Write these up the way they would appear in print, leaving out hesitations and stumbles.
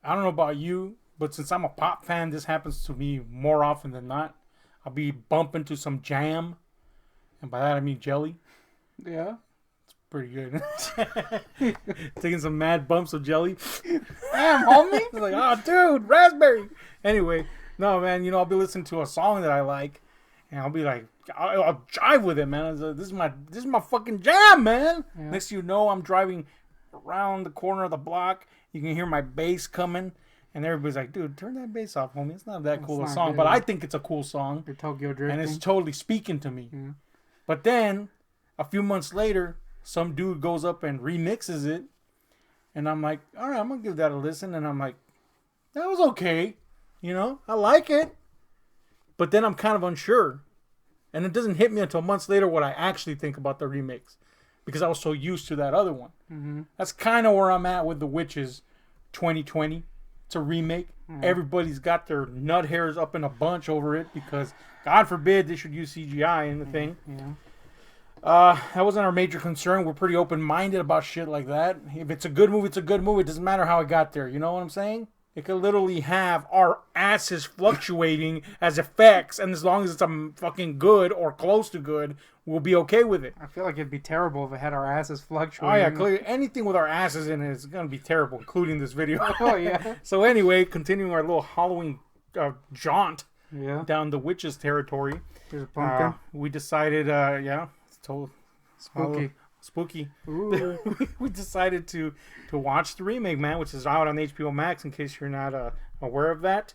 I don't know about you, but since I'm a pop fan, this happens to me more often than not. I'll be bumping to some jam, and by that I mean jelly. Yeah. Pretty good. Taking some mad bumps of jelly. Damn, homie. It's like, oh, dude, raspberry. Anyway, no, man, I'll be listening to a song that I like, and I'll be like, I'll jive with it, man. This is my fucking jam, man. Yeah. Next thing you know, I'm driving around the corner of the block. You can hear my bass coming, and everybody's like, dude, turn that bass off, homie. It's not that cool a song, but I think it's a cool song. You're Tokyo drifting. And it's totally speaking to me. Yeah. But then, a few months later, some dude goes up and remixes it, and I'm like, all right, I'm gonna give that a listen. And I'm like, that was okay, I like it. But then I'm kind of unsure, and it doesn't hit me until months later what I actually think about the remix, because I was so used to that other one. Mm-hmm. That's kind of where I'm at with The Witches 2020. It's a remake. Mm-hmm. Everybody's got their nut hairs up in a bunch over it because, God forbid, they should use CGI in the thing. Yeah. That wasn't our major concern. We're pretty open-minded about shit like that. If it's a good movie, it's a good movie. It doesn't matter how it got there. You know what I'm saying? It could literally have our asses fluctuating as effects, and as long as it's fucking good or close to good, we'll be okay with it. I feel like it'd be terrible if it had our asses fluctuating. Oh yeah, clearly anything with our asses in it is gonna be terrible, including this video. Oh yeah. So anyway, continuing our little Halloween jaunt down the witches territory. There's a pumpkin. We decided, spooky. Ooh. We decided to watch the remake, man, which is out on HBO Max. In case you're not aware of that,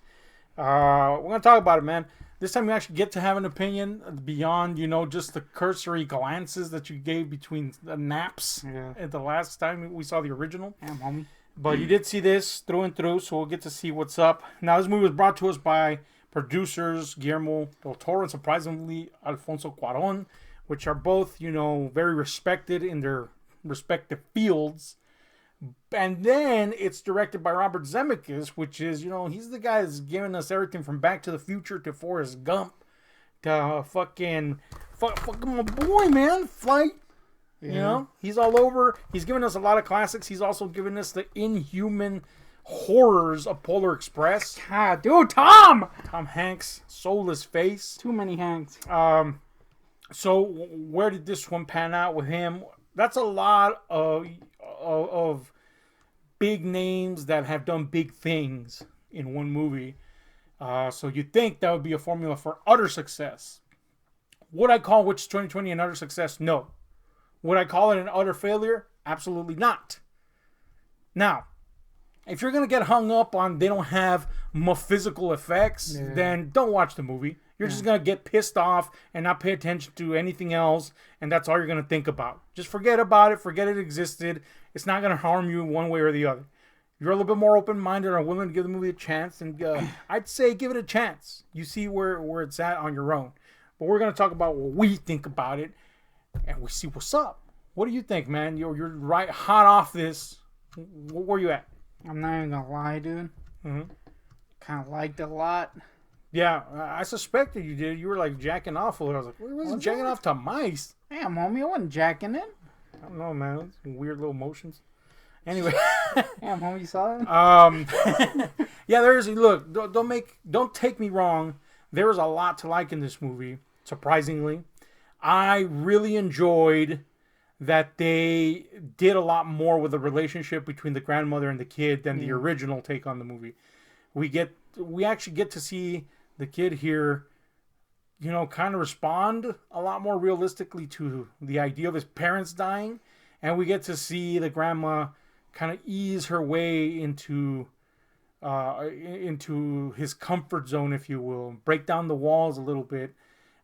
we're gonna talk about it, man. This time you actually get to have an opinion beyond, just the cursory glances that you gave between the naps at the last time we saw the original. Damn, homie. But you did see this through and through, so we'll get to see what's up. Now, this movie was brought to us by producers Guillermo del Toro and, surprisingly, Alfonso Cuarón, which are both, very respected in their respective fields. And then it's directed by Robert Zemeckis, which is, he's the guy that's giving us everything from Back to the Future to Forrest Gump to fucking my boy, man, Flight. Yeah. He's all over. He's given us a lot of classics. He's also given us the inhuman horrors of Polar Express. God, dude, Tom Hanks' soulless face. Too many Hanks. So where did this one pan out with him? That's a lot of big names that have done big things in one movie. So you'd think that would be a formula for utter success. Would I call Witches 2020 an utter success? No. Would I call it an utter failure? Absolutely not. Now, if you're going to get hung up on they don't have physical effects, then don't watch the movie. You're just going to get pissed off and not pay attention to anything else, and that's all you're going to think about. Just forget about it. Forget it existed. It's not going to harm you one way or the other. You're a little bit more open-minded or willing to give the movie a chance, and I'd say give it a chance. You see where it's at on your own. But we're going to talk about what we think about it, and we see what's up. What do you think, man? You're right hot off this. Where you at? I'm not even gonna lie, dude. Mm-hmm. Kind of liked it a lot. Yeah, I suspected you did. You were like jacking off a little. I was like, what was jacking off to mice? Damn, homie, I wasn't jacking it. I don't know, man. Some weird little motions. Anyway. Damn, homie, you saw that? Yeah, look, don't take me wrong. There is a lot to like in this movie, surprisingly. I really enjoyed that they did a lot more with the relationship between the grandmother and the kid than the original take on the movie. We actually get to see the kid here, kind of respond a lot more realistically to the idea of his parents dying, and we get to see the grandma kind of ease her way into his comfort zone, if you will, break down the walls a little bit.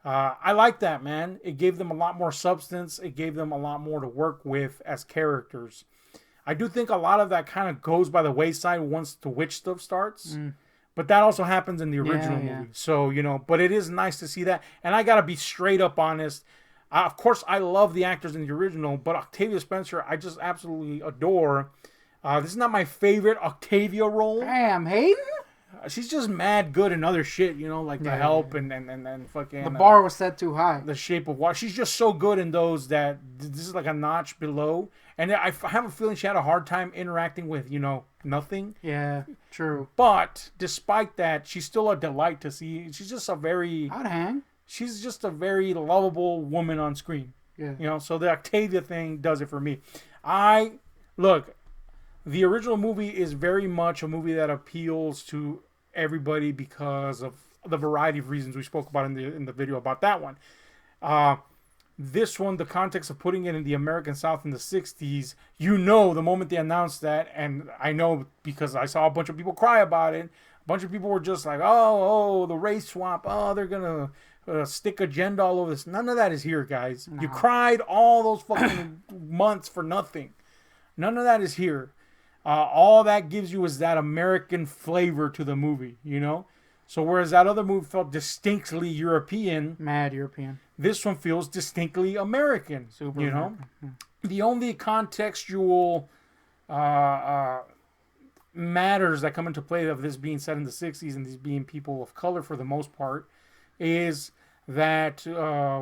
I like that, man. It gave them a lot more substance. It gave them a lot more to work with as characters. I do think a lot of that kind of goes by the wayside once the witch stuff starts. But that also happens in the original movie. So, but it is nice to see that. And I got to be straight up honest. Of course, I love the actors in the original, but Octavia Spencer, I just absolutely adore. This is not my favorite Octavia role. Damn, Hayden? She's just mad good in other shit, you know, like The Help and fucking... The bar was set too high. The Shape of Water. She's just so good in those that this is like a notch below. And I have a feeling she had a hard time interacting with, you know, nothing. Yeah, true. But despite that, she's still a delight to see. She's just a very... I'd hang. She's just a very lovable woman on screen. Yeah. You know, so the Octavia thing does it for me. Look, the original movie is very much a movie that appeals to everybody because of the variety of reasons we spoke about in the video about that one. This one, the context of putting it in the American South in the 60s, you know, the moment they announced that, and I know because I saw a bunch of people cry about it, a bunch of people were just like, oh, the race swap, oh, they're going to stick agenda all over this. None of that is here, guys. No. You cried all those fucking months for nothing. None of that is here. All that gives you is that American flavor to the movie, you know? So whereas that other movie felt distinctly European. Mad European. This one feels distinctly American, Super you know? American. The only contextual matters that come into play of this being set in the 60s and these being people of color for the most part is that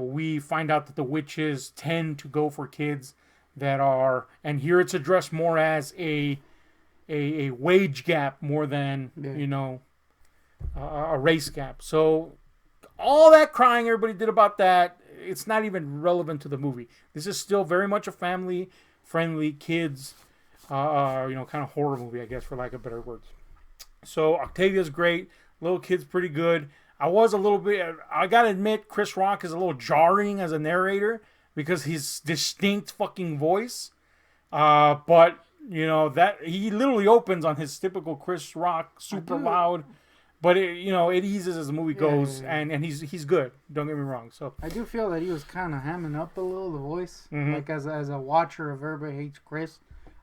we find out that the witches tend to go for kids that are, and here it's addressed more as a wage gap more than, you know, a race gap. So all that crying everybody did about that, it's not even relevant to the movie. This is still very much a family-friendly kids, you know, kind of horror movie, I guess, for lack of better words. So Octavia's great. Little kid's pretty good. I gotta admit, Chris Rock is a little jarring as a narrator because his distinct fucking voice. But, you know, that he literally opens on his typical Chris Rock, super loud. But, it eases as the movie goes, and he's good. Don't get me wrong. So I do feel that he was kind of hamming up a little, the voice. Mm-hmm. Like, as a watcher of Everybody Hates Chris,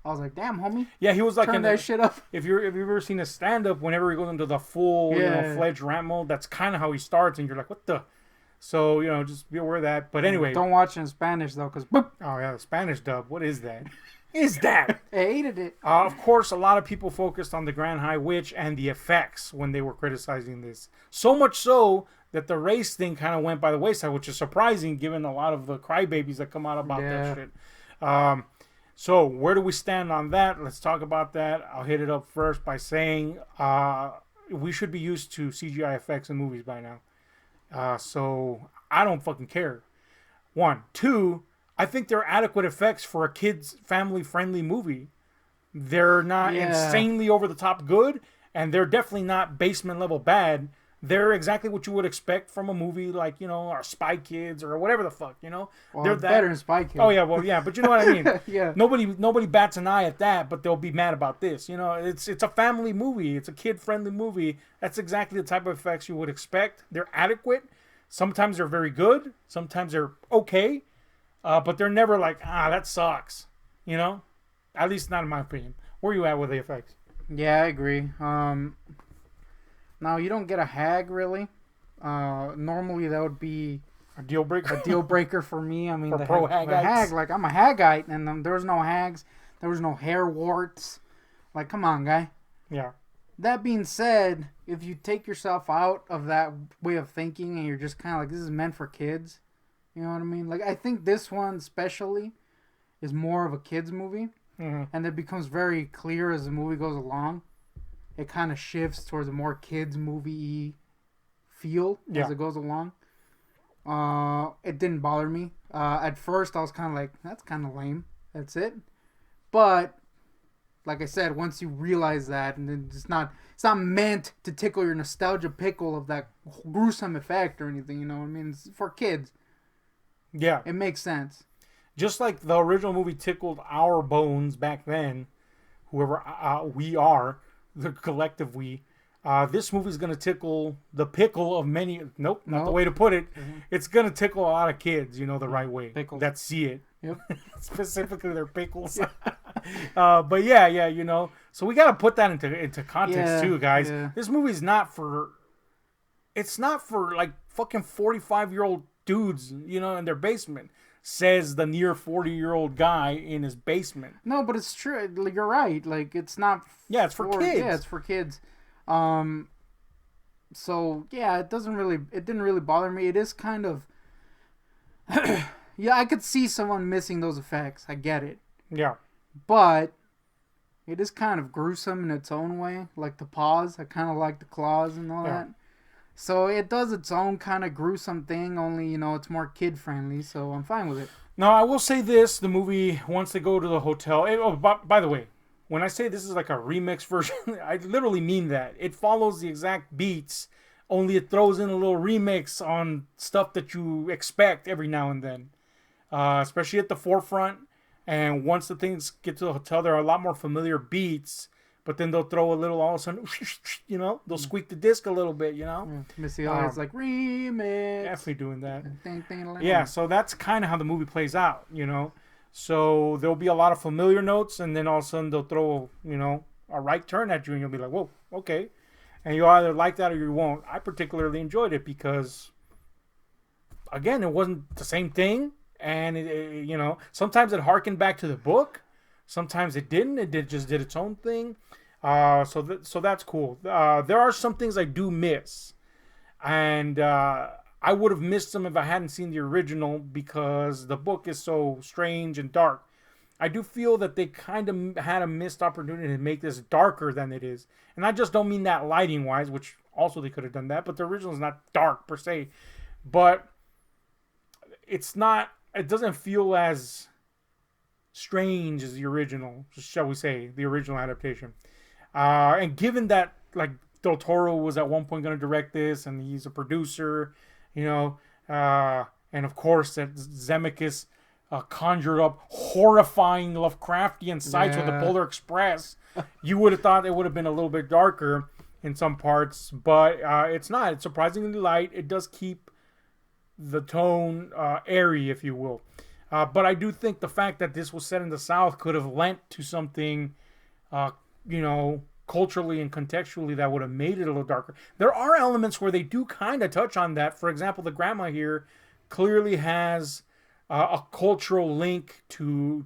I was like, damn, homie. Yeah, he was like... Turn that shit up. If you've ever seen a stand-up, whenever he goes into the full, fledged rant mode, that's kind of how he starts, and you're like, what the... So, you know, just be aware of that. But anyway... Don't watch it in Spanish, though, because... Oh, yeah, the Spanish dub. What is that? I hated it. Of course, a lot of people focused on the Grand High Witch and the effects when they were criticizing this. So much so that the race thing kind of went by the wayside, which is surprising given a lot of the crybabies that come out about that shit. So where do we stand on that? Let's talk about that. I'll hit it up first by saying we should be used to CGI effects in movies by now. So I don't fucking care. 1. 2, I think they're adequate effects for a kids family-friendly movie. They're not insanely over-the-top good, and they're definitely not basement-level bad. They're exactly what you would expect from a movie like, you know, our Spy Kids or whatever the fuck, you know? Well, they're better than Spy Kids. Oh, yeah, well, yeah, but you know what I mean? Yeah. Nobody bats an eye at that, but they'll be mad about this. You know, it's a family movie. It's a kid-friendly movie. That's exactly the type of effects you would expect. They're adequate. Sometimes they're very good. Sometimes they're okay. But they're never like, that sucks. You know? At least not in my opinion. Where are you at with the effects? Yeah, I agree. Now, you don't get a hag, really. Normally, that would be... A deal breaker? A deal breaker for me. I mean, for pro-Hagites? Like, I'm a Hagite, and there was no hags. There was no hair warts. Like, come on, guy. Yeah. That being said, if you take yourself out of that way of thinking and you're just kind of like, this is meant for kids... You know what I mean? Like, I think this one especially is more of a kid's movie. Mm-hmm. And it becomes very clear as the movie goes along. It kind of shifts towards a more kids movie feel as it goes along. It didn't bother me. At first, I was kind of like, that's kind of lame. That's it. But, like I said, once you realize that, and then it's not meant to tickle your nostalgia pickle of that gruesome effect or anything, you know what I mean? It's for kids. Yeah. It makes sense. Just like the original movie tickled our bones back then, whoever we are, the collective we, this movie's going to tickle the pickle of many... Nope, not the way to put it. Mm-hmm. It's going to tickle a lot of kids, you know, the right way. Pickles. That see it. Yep. Specifically their pickles. But yeah, you know. So we got to put that into context too, guys. Yeah. This movie's not for... It's not for, like, fucking 45-year-old dudes, you know, in their basement, says the near 40-year-old guy in his basement. No, but it's true. You're right. Like, it's not... Yeah, it's for kids. Yeah, it's for kids. So yeah, it didn't really bother me. It is kind of yeah, I could see someone missing those effects. I get it. Yeah. But it is kind of gruesome in its own way. Like the paws. I kind of like the claws and all that. So it does its own kind of gruesome thing, only, it's more kid friendly, so I'm fine with it. Now, I will say this. The movie, once they go to the hotel... by the way, when I say this is like a remix version, I literally mean that. It follows the exact beats, only it throws in a little remix on stuff that you expect every now and then. Especially at the forefront. And once the things get to the hotel, there are a lot more familiar beats. But then they'll throw a little, all of a sudden, they'll squeak the disc a little bit, Missy Elliott's like, remix. Definitely doing that. Ding, ding, ding. Yeah, so that's kind of how the movie plays out, So there'll be a lot of familiar notes, and then all of a sudden they'll throw, a right turn at you, and you'll be like, whoa, okay. And you'll either like that or you won't. I particularly enjoyed it because, again, it wasn't the same thing. And, sometimes it harkened back to the book. Sometimes it didn't. It just did its own thing. So that's cool. There are some things I do miss. And I would have missed them if I hadn't seen the original because the book is so strange and dark. I do feel that they kind of had a missed opportunity to make this darker than it is. And I just don't mean that lighting-wise, which also they could have done that. But the original is not dark per se. But it's not... It doesn't feel as... strange as the original, shall we say, the original adaptation. And given that, like, Del Toro was at one point going to direct this, and he's a producer, and of course that Zemeckis conjured up horrifying Lovecraftian sights with the Polar Express, you would have thought it would have been a little bit darker in some parts, but it's not. It's surprisingly light. It does keep the tone airy, if you will. But I do think the fact that this was set in the South could have lent to something, culturally and contextually that would have made it a little darker. There are elements where they do kind of touch on that. For example, the grandma here clearly has a cultural link to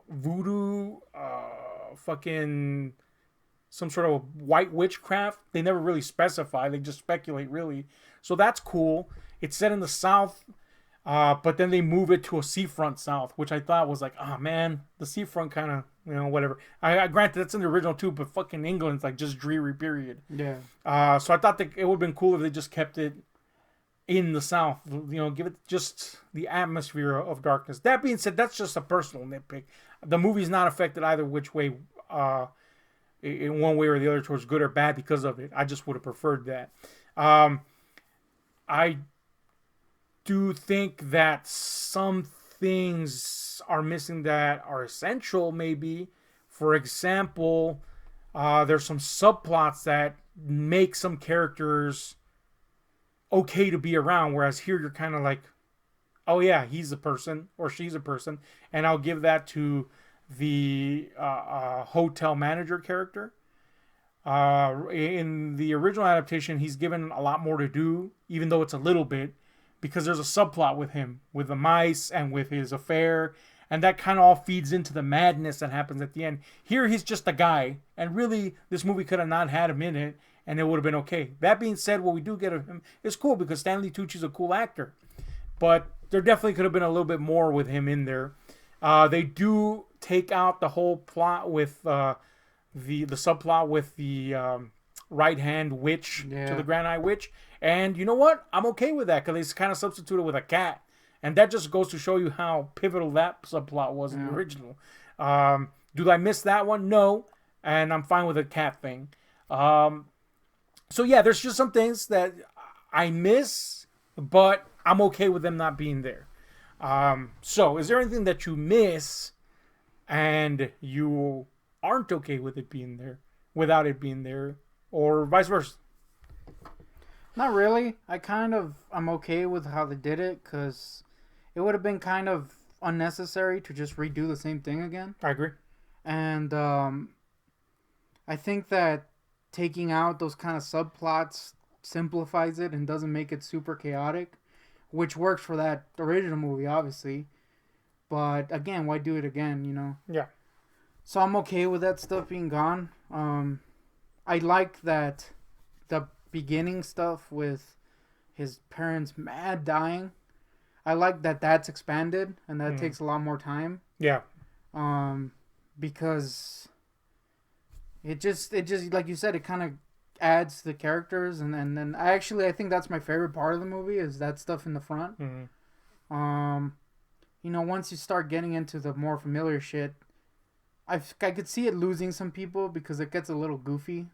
voodoo, fucking... some sort of white witchcraft. They never really specify. They just speculate, really. So that's cool. It's set in the South, but then they move it to a seafront South, which I thought was like, oh, man, the seafront kind of, whatever. I granted, that's in the original, too, but fucking England's like just dreary, period. Yeah. So I thought that it would have been cool if they just kept it in the South. Give it just the atmosphere of darkness. That being said, that's just a personal nitpick. The movie's not affected either which way, in one way or the other, towards good or bad because of it. I just would have preferred that. I do think that some things are missing that are essential, maybe. For example, there's some subplots that make some characters okay to be around, whereas here you're kind of like, oh yeah, he's a person or she's a person. And I'll give that to the hotel manager character. In the original adaptation, he's given a lot more to do, even though it's a little bit, because there's a subplot with him, with the mice and with his affair, and that kind of all feeds into the madness that happens at the end. Here, he's just a guy, and really, this movie could have not had him in it, and it would have been okay. That being said, what we do get of him is cool, because Stanley Tucci's a cool actor, but there definitely could have been a little bit more with him in there. They do take out the whole plot with the subplot with the right hand witch to the Grand Eye Witch, and you know what? I'm okay with that because it's kind of substituted with a cat, and that just goes to show you how pivotal that subplot was in the original. Do I miss that one? No, and I'm fine with the cat thing. So yeah, there's just some things that I miss, but I'm okay with them not being there. So is there anything that you miss and you aren't okay with it being there without it being there, or vice versa? Not really. I'm okay with how they did it, because it would have been kind of unnecessary to just redo the same thing again. I agree. And I think that taking out those kind of subplots simplifies it and doesn't make it super chaotic, which works for that original movie, obviously. But again, why do it again, Yeah. So I'm okay with that stuff being gone. I like that the beginning stuff with his parents mad dying. I like that that's expanded and that takes a lot more time. Yeah. Because it just like you said, it kind of adds to the characters, and then I think that's my favorite part of the movie is that stuff in the front. You know, once you start getting into the more familiar shit, I could see it losing some people because it gets a little goofy.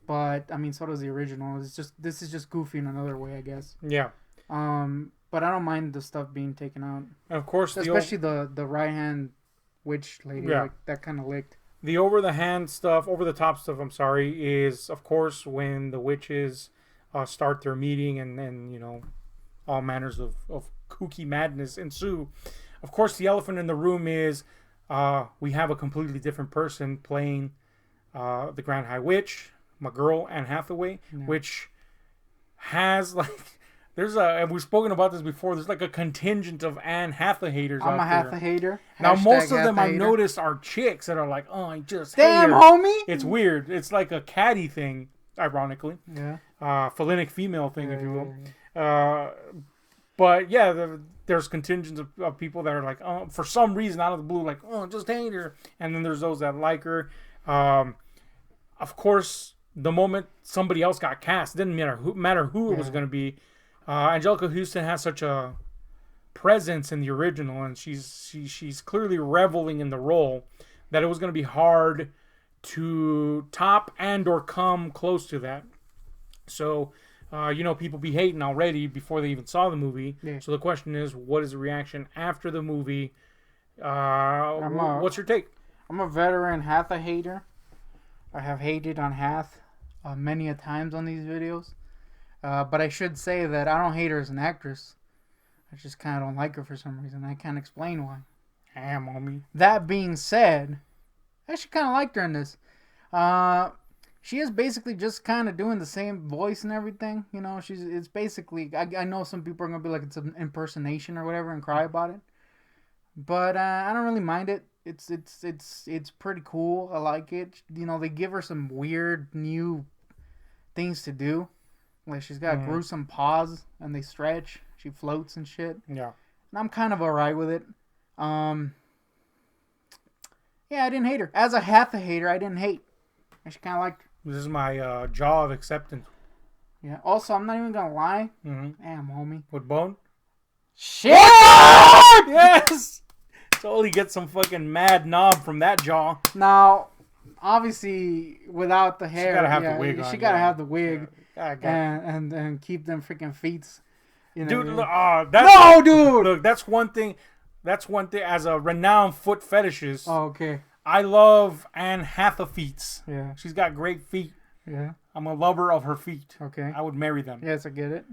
But I mean, so does the original. This is just goofy in another way, I guess. Yeah. But I don't mind the stuff being taken out. And of course, especially the right hand witch lady. Yeah. Like, that kind of licked. The over the top stuff, I'm sorry, is of course when the witches start their meeting and you know, all manners of kooky madness ensue. Of course, the elephant in the room is we have a completely different person playing the Grand High Witch, my girl Anne Hathaway, which has like and we've spoken about this before. There's like a contingent of Anne Hathawayers. I'm a Hathaway-hater. Now most of them I've noticed are chicks that are like, oh, I just damn hate her. homie. It's weird. It's like a catty thing, ironically. Yeah. Phalenic female thing, if you will. But yeah, there's contingents of people that are like, oh, for some reason out of the blue, like, oh, just hate her. And then there's those that like her. Of course, the moment somebody else got cast, it didn't matter who it was going to be. Angelica Houston has such a presence in the original, and she's clearly reveling in the role that it was going to be hard to top and or come close to that. So, you know, people be hating already before they even saw the movie. Yeah. So the question is, what is the reaction after the movie? What's your take? I'm a veteran Hathaway-hater. I have hated on Hath many a times on these videos. But I should say that I don't hate her as an actress. I just kind of don't like her for some reason. I can't explain why. Damn, homie. That being said, I actually kind of liked her in this. She is basically just kind of doing the same voice and everything. You know, it's basically... I know some people are going to be like it's an impersonation or whatever and cry about it. But I don't really mind it. It's pretty cool. I like it. You know, they give her some weird new things to do. Like, she's got gruesome paws, and they stretch. She floats and shit. Yeah. And I'm kind of alright with it. Yeah, I didn't hate her. As a Hathaway-hater, I didn't hate. I just kind of liked her. This is my jaw of acceptance. Yeah. Also, I'm not even going to lie. Damn, homie. With bone? Shit! Yes! Totally get some fucking mad knob from that jaw. Now, obviously, without the hair. She gotta have the wig on. She gotta have the wig. Yeah. And keep them freaking feet. You know, dude, dude. Look, that's one thing. That's one thing. As a renowned foot fetishist, okay. I love Anne Hathaway feet. Yeah, she's got great feet. Yeah, I'm a lover of her feet. Okay, I would marry them. Yes, I get it.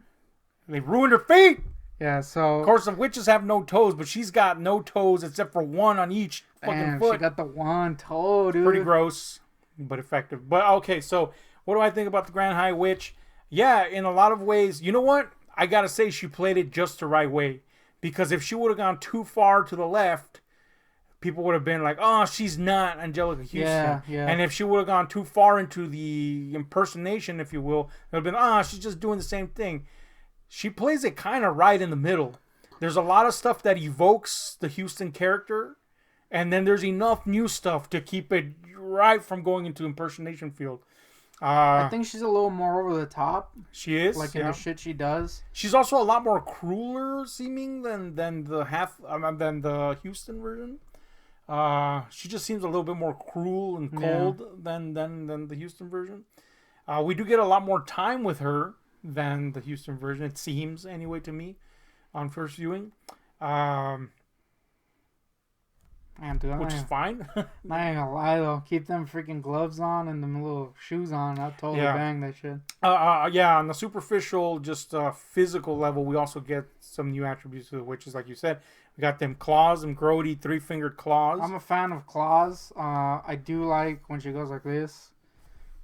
They ruined her feet. Yeah, so of course the witches have no toes, but she's got no toes except for one on each fucking foot. She got the one toe, dude. Pretty gross, but effective. But okay, so. What do I think about the Grand High Witch? Yeah, in a lot of ways, you know what? I gotta say she played it just the right way. Because if she would have gone too far to the left, people would have been like, oh, she's not Angelica Houston. Yeah. And if she would have gone too far into the impersonation, if you will, it would have been, she's just doing the same thing. She plays it kind of right in the middle. There's a lot of stuff that evokes the Houston character, and then there's enough new stuff to keep it right from going into impersonation field. I think she's a little more over the top. She is, like in the shit she does. She's also a lot more crueler seeming than the Houston version. She just seems a little bit more cruel and cold than the Houston version. We do get a lot more time with her than the Houston version. It seems anyway to me on first viewing. Which is fine. I ain't gonna lie though. Keep them freaking gloves on and them little shoes on. I'll totally bang that shit. Yeah, on the superficial, just physical level, we also get some new attributes to the witches, like you said. We got them claws, them grody, 3-fingered claws. I'm a fan of claws. I do like when she goes like this.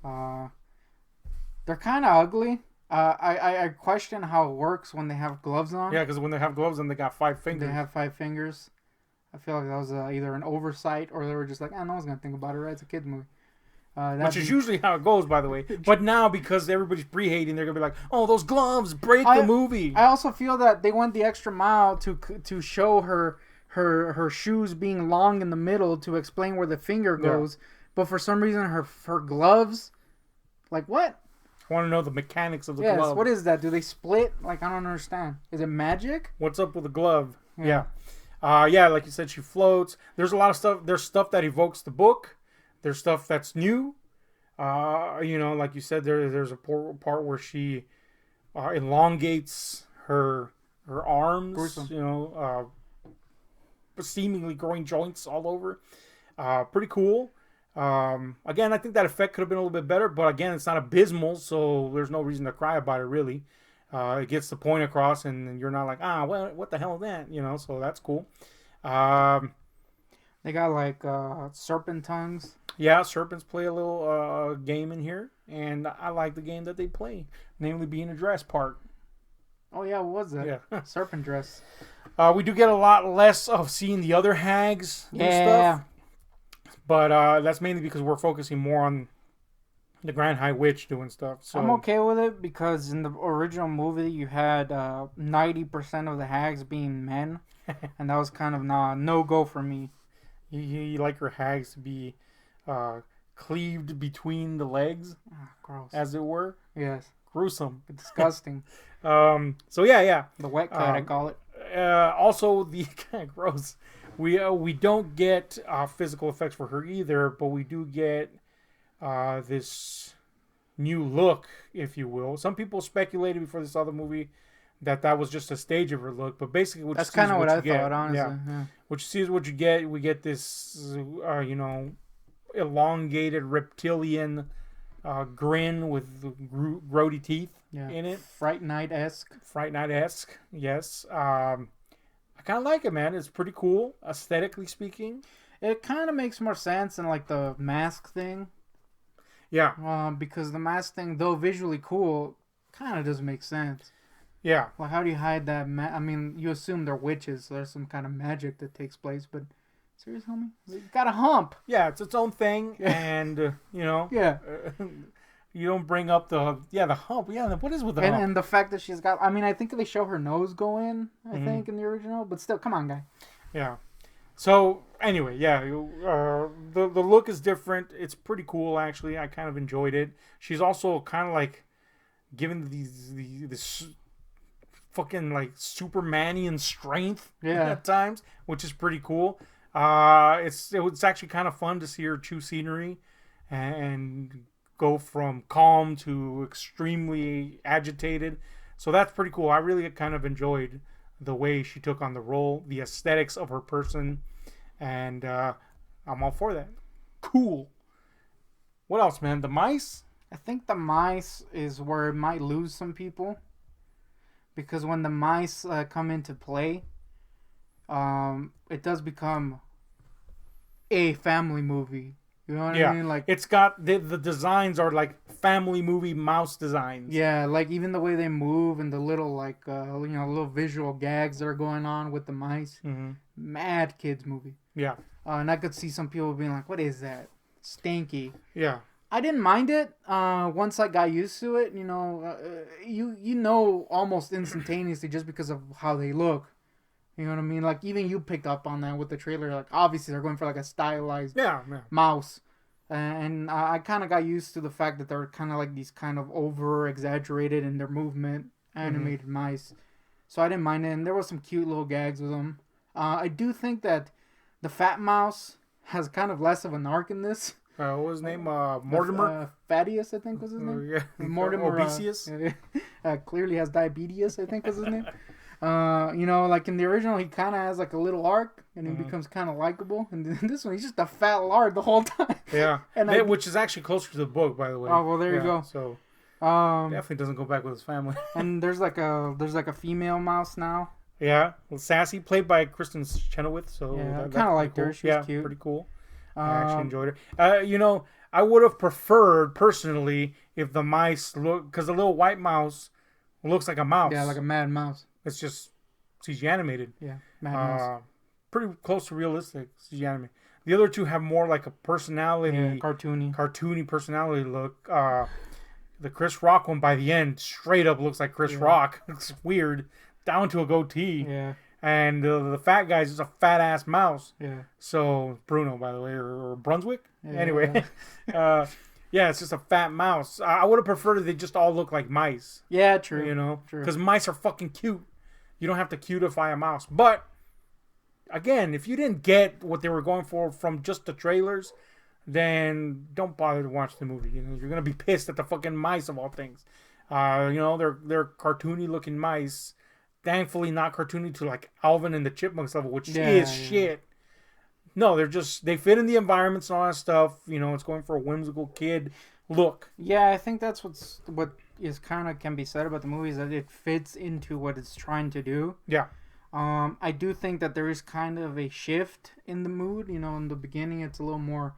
They're kind of ugly. I question how it works when they have gloves on. Yeah, because when they have gloves on, they got 5 fingers. They have 5 fingers. I feel like that was either an oversight or they were just like, no one's gonna think about it, right? It's a kids movie. Which is usually how it goes, by the way. But now, because everybody's pre-hating, they're gonna be like, "Oh, those gloves break the movie." I also feel that they went the extra mile to show her shoes being long in the middle to explain where the finger goes. Yeah. But for some reason, her gloves, like what? I want to know the mechanics of the glove. Yes, what is that? Do they split? Like, I don't understand. Is it magic? What's up with the glove? Yeah. Like you said, she floats. There's a lot of stuff. There's stuff that evokes the book. There's stuff that's new. Like you said, there's a part where she elongates her arms. Gruesome. Seemingly growing joints all over. Pretty cool. Again, I think that effect could have been a little bit better, but again, it's not abysmal, so there's no reason to cry about it, really. It gets the point across, and you're not like, well, what the hell is that? So that's cool. They got like serpent tongues. Yeah, serpents play a little game in here, and I like the game that they play, namely being a dress part. Oh yeah, what was that? Yeah. Serpent dress. We do get a lot less of seeing the other hags and stuff. But that's mainly because we're focusing more on the Grand High Witch doing stuff. So I'm okay with it because in the original movie you had 90% of the hags being men, and that was kind of no go for me. You like your hags to be cleaved between the legs, gross, as it were. Yes, gruesome, disgusting. So yeah, the wet cut, I call it. Also, the kind of gross. We don't get physical effects for her either, but we do get this new look, if you will. Some people speculated before this other movie that was just a stage of her look, but basically that's kind of what I get. thought, honestly. Yeah. What you see is what you get. We get this, elongated reptilian grin with grody teeth in it. Fright Night-esque. Yes. I kind of like it, man. It's pretty cool, aesthetically speaking. It kind of makes more sense than like the mask thing. Yeah. Because the mask thing, though visually cool, kind of doesn't make sense. Yeah. Well, how do you hide that? I mean, you assume they're witches, so there's some kind of magic that takes place, but seriously, homie? You got a hump. Yeah, it's its own thing, and, Yeah. You don't bring up the hump. Yeah, what is with the hump? And the fact that she's got, I think they show her nose go in, I think, in the original, but still, come on, guy. Yeah. So, anyway, yeah, the look is different. It's pretty cool, actually. I kind of enjoyed it. She's also kind of like given this fucking like Supermanian strength at times, which is pretty cool. It's actually kind of fun to see her chew scenery and go from calm to extremely agitated. So that's pretty cool. I really kind of enjoyed the way she took on the role, the aesthetics of her person, and I'm all for that. Cool. What else, man? The mice? I think the mice is where it might lose some people. Because when the mice come into play, it does become a family movie. You know what I mean? Like, it's got the designs are like family movie mouse designs. Yeah, like even the way they move and the little like little visual gags that are going on with the mice. Mm-hmm. Mad kids movie. Yeah. And I could see some people being like, "What is that? Stinky." Yeah. I didn't mind it once I got used to it. You know almost instantaneously just because of how they look. You know what I mean? Like, even you picked up on that with the trailer. Like, obviously, they're going for, like, a stylized mouse. And I kind of got used to the fact that they're kind of like these kind of over-exaggerated in their movement animated mice. So I didn't mind it. And there was some cute little gags with them. I do think that the fat mouse has kind of less of an arc in this. What was his name? Mortimer? Thaddeus, I think was his name. Yeah. Mortimer. Obesius? Clearly has diabetes, I think was his name. Like in the original, he kind of has like a little arc, and he becomes kind of likable. And in this one, he's just a fat lard the whole time. Yeah, which is actually closer to the book, by the way. Oh well, there you go. So definitely doesn't go back with his family. And there's like a female mouse now. Yeah, well, Sassy, played by Kristen Chenoweth. So yeah, I kind of liked her. She was cute. Pretty cool. I actually enjoyed her. I would have preferred personally if the mice because the little white mouse looks like a mouse. Yeah, like a mad mouse. It's just CG animated. Yeah, mad mouse. pretty close to realistic CG anime. The other two have more like a personality, cartoony personality look. The Chris Rock one by the end straight up looks like Chris Rock. It's weird, down to a goatee. Yeah. And the fat guy's just a fat ass mouse. Yeah. So Bruno, by the way, or Brunswick. Yeah. Anyway, yeah, it's just a fat mouse. I would have preferred if they just all look like mice. Yeah, true. You know, True. because mice are fucking cute. You don't have to cutify a mouse. But again, if you didn't get what they were going for from just the trailers, then don't bother to watch the movie. You know, you're gonna be pissed at the fucking mice of all things. You know, they're cartoony looking mice. Thankfully, not cartoony to like Alvin and the Chipmunks level, which is shit. No, they fit in the environments and all that stuff. You know, it's going for a whimsical kid look. Yeah, I think that's what is kind of can be said about the movie is that it fits into what it's trying to do. Yeah. I do think that there is kind of a shift in the mood. You know, in the beginning, it's a little more,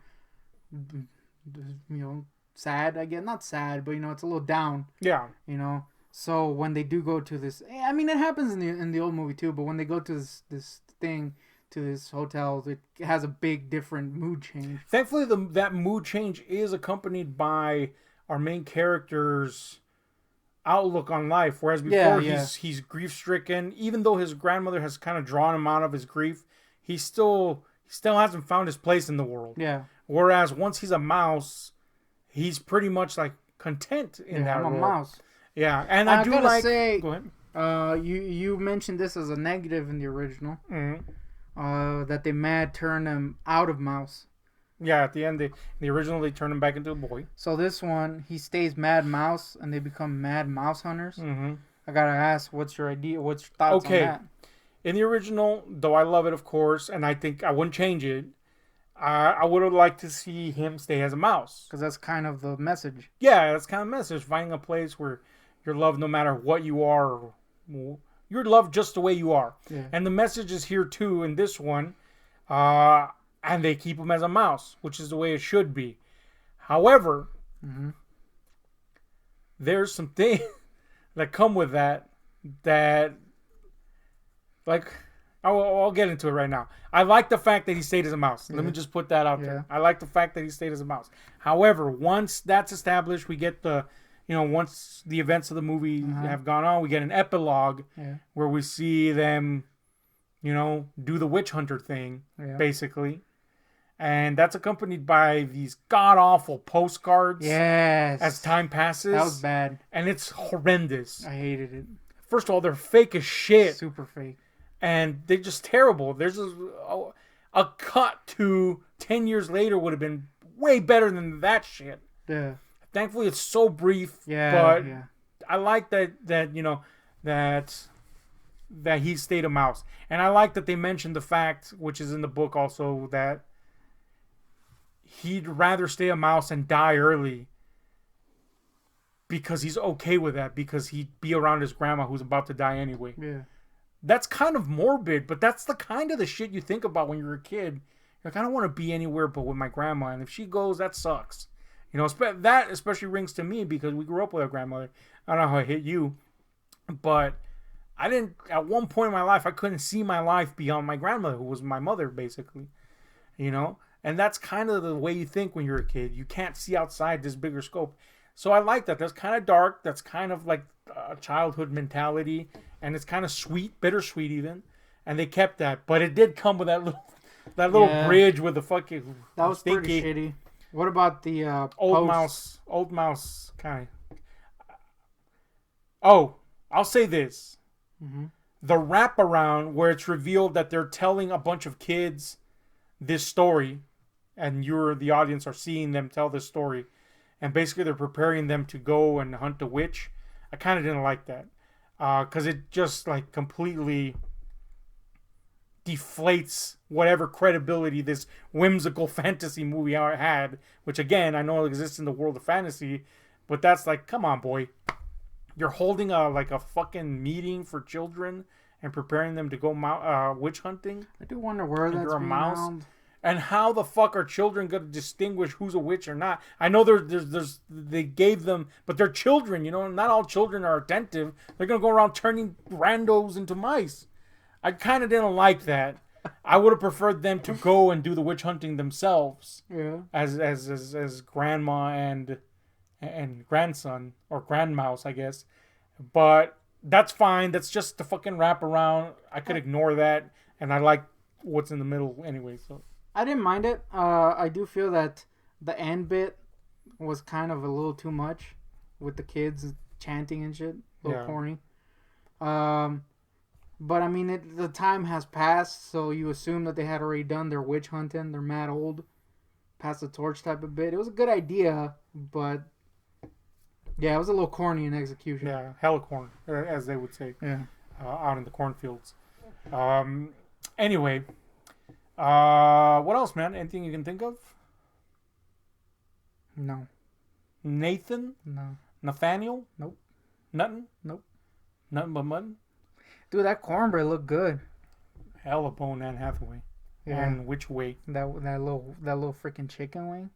sad. Again, not sad, but it's a little down. Yeah. So when they do go to this, I mean, it happens in the old movie too. But when they go to this thing, to this hotel, it has a big different mood change. Thankfully, that mood change is accompanied by our main character's outlook on life. Whereas before, he's grief stricken. Even though his grandmother has kind of drawn him out of his grief, he still hasn't found his place in the world. Yeah. Whereas once he's a mouse, he's pretty much like content in that role. I'm a mouse. Yeah, and I do gotta say, go ahead. You mentioned this as a negative in the original. Mm-hmm. That they turned him out of mouse. Yeah, at the end, in the original, they turned him back into a boy. So this one, he stays mad mouse, and they become mad mouse hunters. Mm-hmm. I gotta ask, what's your idea? What's your thoughts on that? In the original, though I love it, of course, and I think I wouldn't change it, I would have liked to see him stay as a mouse. Because that's kind of the message. Yeah, that's kind of the message. Finding a place where you're loved no matter what you are. You're loved just the way you are. Yeah. And the message is here, too, in this one. And they keep him as a mouse, which is the way it should be. However, there's some things that come with that, like, I'll get into it right now. I like the fact that he stayed as a mouse. Let me just put that out there. I like the fact that he stayed as a mouse. However, once that's established, we get once the events of the movie have gone on, we get an epilogue where we see them, do the witch hunter thing, basically. And that's accompanied by these god-awful postcards. Yes. As time passes. That was bad. And it's horrendous. I hated it. First of all, they're fake as shit. Super fake. And they're just terrible. There's a cut to 10 years later would have been way better than that shit. Yeah. Thankfully, it's so brief. Yeah. But I like that he stayed a mouse. And I like that they mentioned the fact, which is in the book also, that he'd rather stay a mouse and die early because he's okay with that, because he'd be around his grandma who's about to die anyway. Yeah. That's kind of morbid, but that's the kind of the shit you think about when you're a kid. You're like, I don't want to be anywhere but with my grandma, and if she goes, that sucks. That especially rings to me because we grew up with our grandmother. I don't know how it hit you, but at one point in my life, I couldn't see my life beyond my grandmother, who was my mother, basically. And that's kind of the way you think when you're a kid. You can't see outside this bigger scope. So I like that. That's kind of dark. That's kind of like a childhood mentality. And it's kind of sweet, bittersweet even. And they kept that. But it did come with that little bridge with the fucking... That was pretty shitty. What about the old mouse kind of... Oh, I'll say this. Mm-hmm. The wraparound where it's revealed that they're telling a bunch of kids this story, and you're the audience are seeing them tell this story, and basically they're preparing them to go and hunt a witch. I kind of didn't like that because it just like completely deflates whatever credibility this whimsical fantasy movie had, which again I know exists in the world of fantasy, but that's like, come on, boy, you're holding a fucking meeting for children and preparing them to go witch hunting. I do wonder where that's being held. And how the fuck are children going to distinguish who's a witch or not? I know they gave them, but they're children, Not all children are attentive. They're going to go around turning randos into mice. I kind of didn't like that. I would have preferred them to go and do the witch hunting themselves, Yeah. as grandma and grandson or grandmouse, I guess. But that's fine. That's just the fucking wrap around. I could ignore that, and I like what's in the middle anyway. So I didn't mind it. I do feel that the end bit was kind of a little too much with the kids chanting and shit. A little corny. But I mean, the time has passed, so you assume that they had already done their witch hunting. They're mad old, pass the torch type of bit. It was a good idea, but yeah, it was a little corny in execution. yeah, hella corn, as they would say, Yeah. out in the cornfields. Anyway, what else, man? Anything you can think of? No. Nathan? No. Nathaniel? Nope. Nothing? Nope. Nothing but mutton? Dude, that cornbread looked good. Hella bone and Hathaway. Yeah. And which way? That little freaking chicken wing.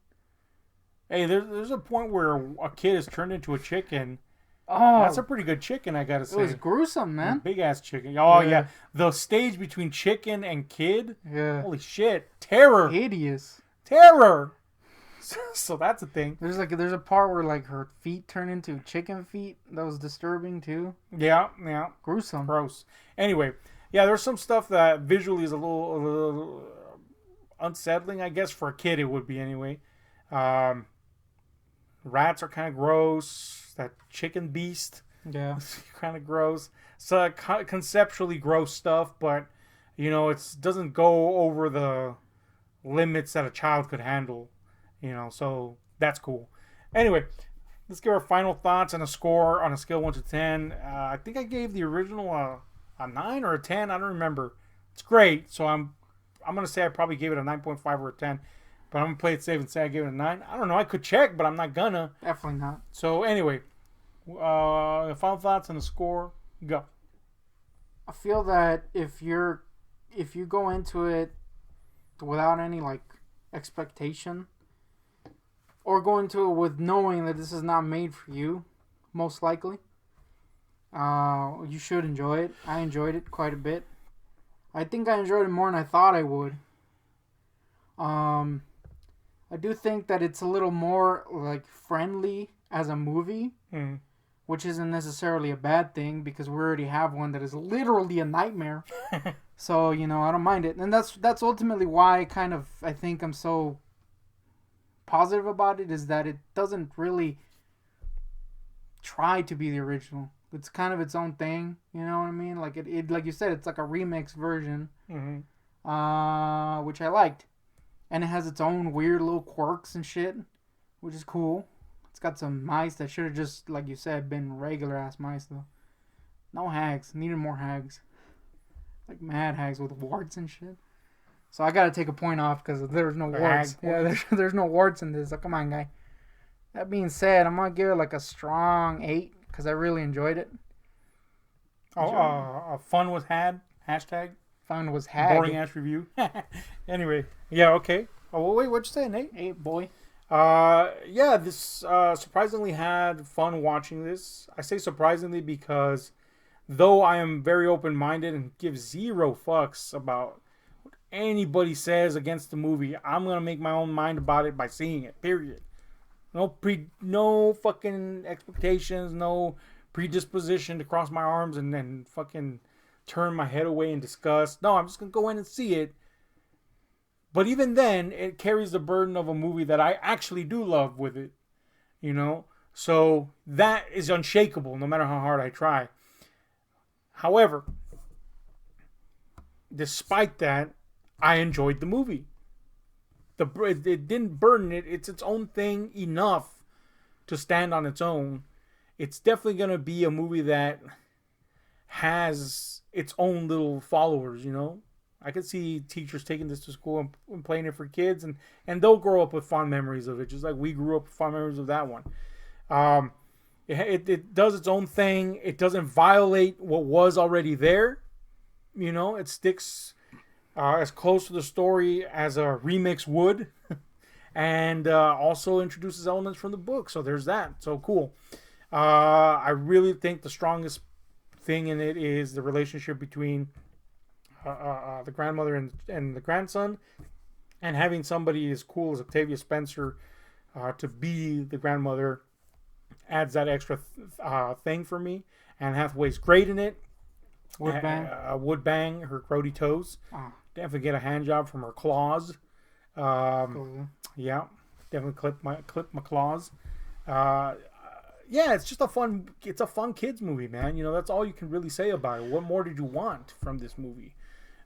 Hey, there's a point where a kid is turned into a chicken. Oh, That's a pretty good chicken, I gotta say. it was gruesome, man. Big ass chicken. Oh Yeah. yeah. The stage between chicken and kid. Yeah. Holy shit. Terror. Hideous. Terror. So that's a thing. There's a part where like her feet turn into chicken feet. That was disturbing too. Yeah. Gruesome. Gross. Anyway, yeah, there's some stuff that visually is a little unsettling, I guess, for a kid it would be anyway. Rats are kind of gross. That chicken beast, Yeah. kind of gross. So conceptually gross stuff, but it doesn't go over the limits that a child could handle. So that's cool. Anyway, let's give our final thoughts and a score on a scale 1 to 10. I think I gave the original a 9 or a 10. I don't remember. It's great, so I'm gonna say I probably gave it a 9.5 or a 10. But I'm gonna play it safe and say I gave it a 9. I don't know. I could check, but I'm not gonna. Definitely not. So anyway, final thoughts and a score. Go. I feel that if you go into it without any like expectation, or go into it with knowing that this is not made for you, most likely, you should enjoy it. I enjoyed it quite a bit. I think I enjoyed it more than I thought I would. I do think that it's a little more like friendly as a movie, which isn't necessarily a bad thing because we already have one that is literally a nightmare. So I don't mind it, and that's ultimately why I think I'm so positive about it, is that it doesn't really try to be the original. It's kind of its own thing. You know what I mean? Like it like you said, it's like a remix version, which I liked. And it has its own weird little quirks and shit, which is cool. It's got some mice that should have just, like you said, been regular ass mice though. No hags. Needed more hags. Like mad hags with warts and shit. So I gotta take a point off because there's no warts. Yeah, there's no warts in this. So come on, guy. That being said, I'm gonna give it like a strong 8 because I really enjoyed it. Fun was had. Hashtag. Fun was had. Boring ass review. Anyway, yeah, okay. Oh wait, what'd you say, Nate? 8, boy. Yeah, this surprisingly had fun watching this. I say surprisingly because though I am very open-minded and give zero fucks about what anybody says against the movie, I'm gonna make my own mind about it by seeing it. Period. No fucking expectations, no predisposition to cross my arms and then fucking turn my head away in disgust. No, I'm just gonna go in and see it. But even then, it carries the burden of a movie that I actually do love with it. So that is unshakable no matter how hard I try. However, despite that, I enjoyed the movie. It didn't burden it. It's its own thing enough to stand on its own. It's definitely going to be a movie that has its own little followers, I could see teachers taking this to school and playing it for kids, and they'll grow up with fond memories of it, just like we grew up with fond memories of that one. It does its own thing. It doesn't violate what was already there. It sticks as close to the story as a remix would, and also introduces elements from the book. So there's that. So cool. I really think the strongest thing in it is the relationship between the grandmother and the grandson, and having somebody as cool as Octavia Spencer to be the grandmother adds that extra thing for me. And Hathaway's great in it. Wood bang. Wood bang her grody toes. Oh. Definitely get a hand job from her claws. Cool. Yeah, definitely clip my claws. Yeah, it's just a fun kids movie, man. You know, that's all you can really say about it. What more did you want from this movie?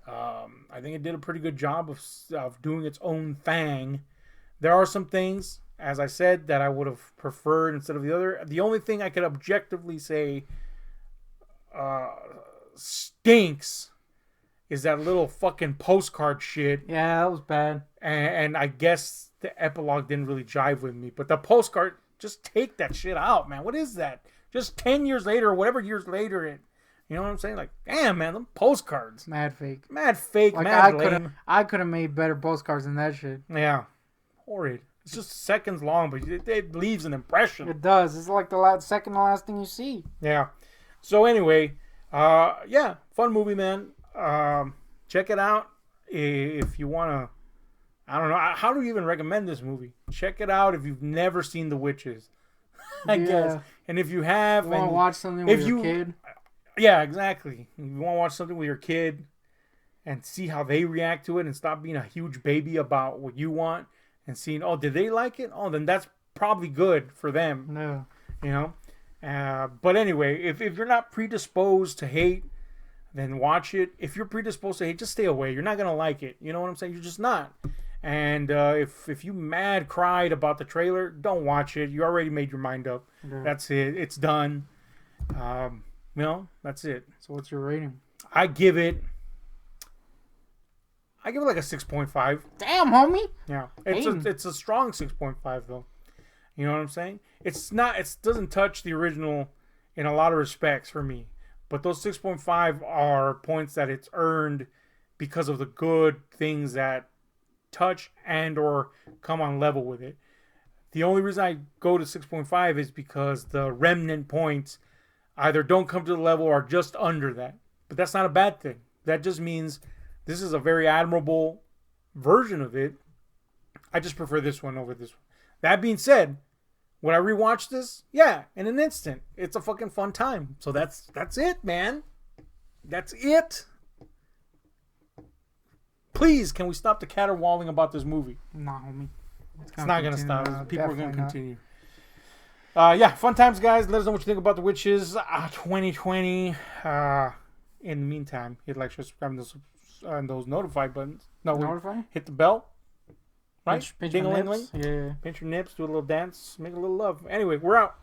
I think it did a pretty good job of doing its own thing. There are some things, as I said, that I would have preferred instead of the other. The only thing I could objectively say stinks is that little fucking postcard shit. Yeah, that was bad. And I guess the epilogue didn't really jive with me. But the postcard, just take that shit out, man. What is that? Just 10 years later or whatever years later it. You know what I'm saying? Like, damn, man, them postcards. Mad fake. Like, mad lame. I could have made better postcards than that shit. Yeah. Horrid. It's just seconds long, but it leaves an impression. It does. It's like the second to last thing you see. Yeah. So anyway, yeah, fun movie, man. Check it out if you want to. I don't know. How do you even recommend this movie? Check it out if you've never seen The Witches. I guess. And if you have, you want to watch something with your kid. Yeah, exactly. If you want to watch something with your kid and see how they react to it and stop being a huge baby about what you want and seeing, oh, did they like it? Oh, then that's probably good for them. No. You know? But anyway, if you're not predisposed to hate, then watch it. If you're predisposed to hate, just stay away. You're not going to like it. You know what I'm saying? You're just not. And if you mad cried about the trailer, don't watch it. You already made your mind up. Yeah. That's it. It's done. You know, that's it. So what's your rating? I give it like a 6.5. Damn, homie. Yeah. It's a strong 6.5 though. You know what I'm saying? It doesn't touch the original in a lot of respects for me. But those 6.5 are points that it's earned because of the good things that touch and or come on level with it. The only reason I go to 6.5 is because the remnant points either don't come to the level or are just under that. But that's not a bad thing. That just means this is a very admirable version of it. I just prefer this one over this one. That being said, would I rewatch this? Yeah, in an instant. It's a fucking fun time. So that's it, man. That's it. Please, can we stop the caterwauling about this movie? Nah, homie. It's not going to stop. People are going to continue. Yeah, fun times, guys. Let us know what you think about The Witches 2020. In the meantime, hit like, share, subscribe, and those notify buttons. Notify? Hit the bell. Right? Pinch your nips. Yeah. Pinch your nips, do a little dance, make a little love. Anyway, we're out.